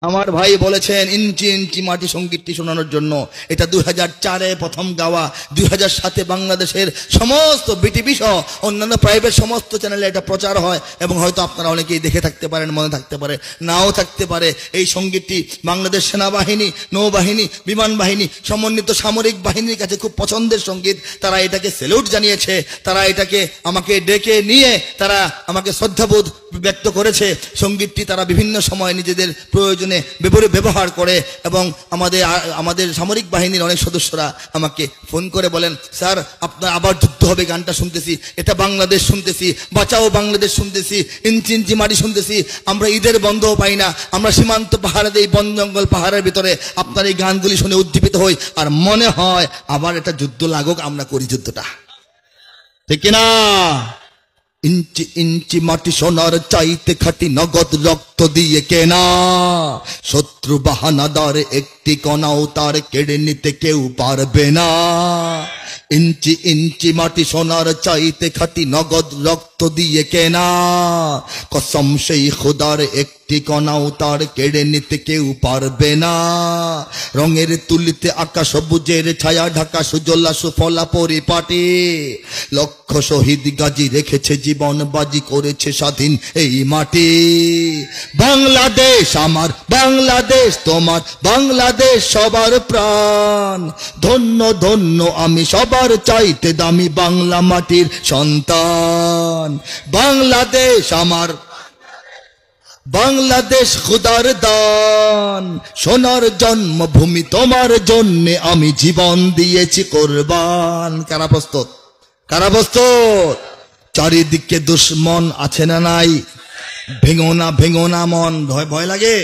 আমার ভাই বলেছেন ইঞ্চি ইঞ্চি মাটি সঙ্গীতটি শোনানোর জন্য। এটা 2004-এ প্রথম গাওয়া, 2007-এ বাংলাদেশের সমস্ত বিটিভি সহ অন্যান্য প্রাইভেট সমস্ত চ্যানেলে এটা প্রচার হয় এবং হয়তো আপনারা অনেকেই দেখে থাকতে পারেন, মনে থাকতে পারে, নাও থাকতে পারে। এই সঙ্গীতটি বাংলাদেশ সেনাবাহিনী, নৌবাহিনী, বিমান বাহিনী, সমন্বিত সামরিক বাহিনীর কাছে খুব পছন্দের সঙ্গীত। তারা এটাকে স্যালুট জানিয়েছে, তারা এটাকে আমাকে ডেকে নিয়ে তারা আমাকে শ্রদ্ধাবোধ ব্যক্ত করেছে। সঙ্গীতটি তারা বিভিন্ন সময় নিজেদের প্রয়োজনে ব্যবহার করে এবং আমাদের সামরিক বাহিনীর অনেক সদস্যরা আমাকে ফোন করে বলেন, স্যার আপনার আবার যুদ্ধ হবে গানটা শুনতেছি, এটা বাংলাদেশ শুনতেছি, বাঁচাও বাংলাদেশ শুনতেছি, ইঞ্চি ইঞ্চি মাটি শুনতেছি, আমরা ঈদের বন্ধও পাই না, আমরা সীমান্ত পাহাড়ে এই বন জঙ্গল পাহাড়ের ভিতরে আপনার এই গানগুলি শুনে উজ্জীবিত হই, আর মনে হয় আবার এটা যুদ্ধ লাগুক, আমরা করি যুদ্ধটা, ঠিক কিনা? ইঞ্চি ইঞ্চি মাটি সোনার চাইতে খাঁটি নগদ রক্ত দিয়ে কেনা, শত্রু বাহানাদার একটি কণাও তার কেড়ে নিতে কেউ পারবে না। ইঞ্চি ইঞ্চি মাটি সোনার চাইতে খাঁটি নগদ রক্ত দিয়ে কেনা, কসম সেই খোদার একটি কণাও তার কেড়ে নিতে কেউ পারবে না। রঙের তুলিতে আকাশ সবুজের ছায়া ঢাকা সুজলা সুফলা পরিপাটি, লক্ষ শহীদ গাজী রেখেছে জীবন বাজি, করেছে স্বাধীন এই মাটি। বাংলাদেশ আমার, বাংলাদেশ তোমার, বাংলাদেশ সবার প্রাণ, ধন্য ধন্য আমি সবার চাইতে দামি বাংলা মাটির সন্তান। বাংলাদেশ আমার, বাংলাদেশ খোদার দান, সোনার জন্মভূমি তোমার জন্যে আমি জীবন দিয়েছি কোরবান। কারা প্রস্তুত? কারা প্রস্তুত? চারিদিকে দুশ্মন আছে না নাই? ভেঙো না ভেঙো না মন, ভয় লাগে?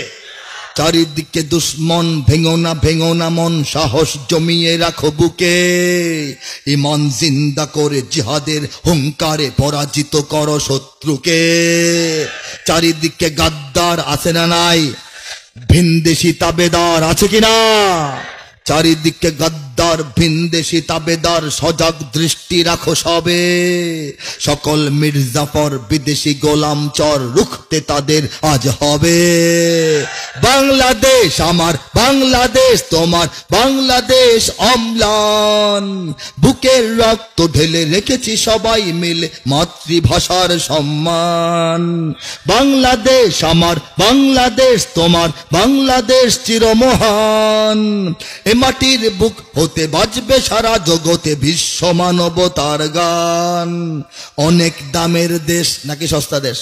চারিদিকে দুশ্মন, ভেঙো না মন, সাহস জমিয়ে রাখো বুকে, ইমান জিন্দা করে জিহাদের হুঙ্কারে পরাজিত করো শত্রুকে। চারিদিকে গাদ্দার আছে না নাই? ভিনদেশি তাবেদার আছে কিনা? চারিদিকে গাদ্দার ভিনদেশি তাবেদার, সজাগ দৃষ্টি রাখো সবে, সকল মির্জাফর বিদেশি গোলাম চর রুখতে তাদের আজ হবে। বাংলাদেশ আমার, বাংলাদেশ তোমার, বাংলাদেশ অম্লান, বুকের রক্ত ঢেলে রেখেছি সবাই মিলে মাতৃভাষার সম্মান। বাংলাদেশ আমার, বাংলাদেশ তোমার, বাংলাদেশ চিরমহান, এ মাটির বুক হতে বাজবে সারা জগতে বিশ্ব মানবতার গান। অনেক দামের দেশ নাকি সস্তা দেশ?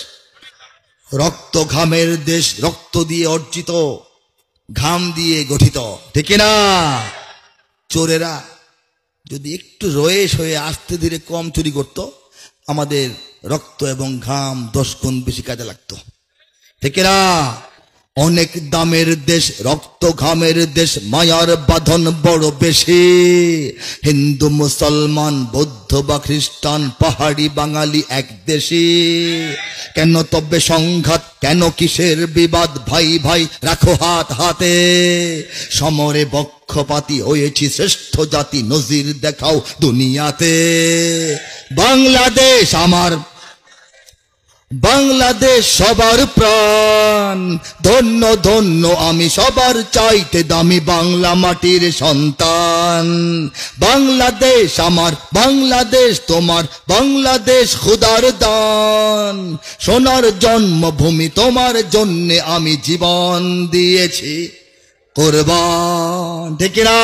রক্ত ঘামের দেশ, রক্ত দিয়ে অর্জিত, ঘাম দিয়ে গঠিত, ঠিক না? চোরেরা যদি একটু রয়েস হয়ে আস্তে ধীরে কম চুরি করত, আমাদের রক্ত এবং ঘাম 10 গুণ বেশি কাজে লাগতো, ঠিক না? অনেক দামের দেশ, রক্ত ঘামের দেশ, মায়ার বাঁধন বড় বেশি, হিন্দু মুসলমান বৌদ্ধ বা খ্রিস্টান পাহাড়ি বাঙালি এক দেশে। কেন তবে সংঘাত, কেন কিসের বিবাদ, ভাই ভাই রাখো হাত হাতে, সমরে বক্ষপাতী হয়েছি শ্রেষ্ঠ জাতি, নজির দেখাও দুনিয়াতে। বাংলাদেশ আমার, বাংলাদেশ সবার প্রাণ, ধন্য ধন্য আমি সবার চাইতে দামি বাংলা মাটির সন্তান। বাংলাদেশ আমার, বাংলাদেশ তোমার, বাংলাদেশ খোদার দান, সোনার জন্মভূমি তোমার জন্যে আমি জীবন দিয়েছি কোরবান, ঠিক না?